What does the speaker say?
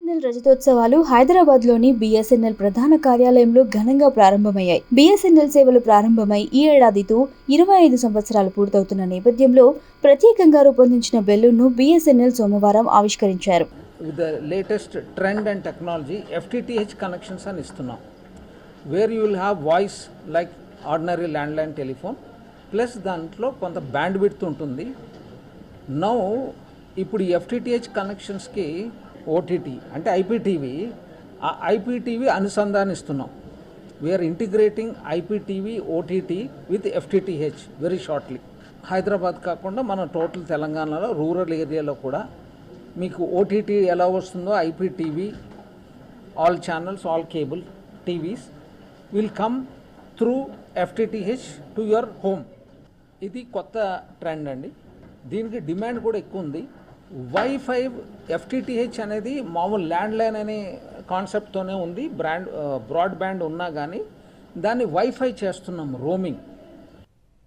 BSNL రజతోత్సవాలు హైదరాబాద్లోని BSNL ప్రధాన కార్యాలయంలో ఘనంగా ప్రారంభమయ్యాయి. బిఎస్ఎన్ఎల్ సేవలు ప్రారంభమై ఈ ఏడాదితో 25 సంవత్సరాలు పూర్తవుతున్న నేపథ్యంలో ప్రత్యేకంగా రూపొందించిన బెలూన్ను బిఎస్ఎన్ఎల్ సోమవారం ఆవిష్కరించారు. With the latest trend and technology, FTTH connections అని ఇస్తున్నాం. Where you will have voice like ordinary landline telephone plus దాంట్లో కొంత బ్యాండ్ విడ్త్ ఉంటుంది. నౌ ఇప్పుడు ఈ FTTH కనెక్షన్స్కి ఓటీటీ అంటే ఐపీటీవీ, ఆ ఐపీటీవీ అనుసంధానిస్తున్నాం. We're integrating IPTV OTT with FTTH very shortly. Hyderabad కాకుండా మన టోటల్ తెలంగాణలో రూరల్ ఏరియాలో కూడా మీకు ఓటీటీ ఎలా వస్తుందో IPTV, all channels, all cable TVs will come through FTTH to your home. ఇది కొత్త ట్రెండ్ అండి. దీనికి డిమాండ్ కూడా ఎక్కువ ఉంది. వైఫై FTTH అనేది మామూలు ల్యాండ్లైన్ అనే కాన్సెప్ట్తోనే ఉంది. బ్రాడ్బ్యాండ్ ఉన్నా కానీ దాన్ని వైఫై చేస్తున్నాం రోమింగ్.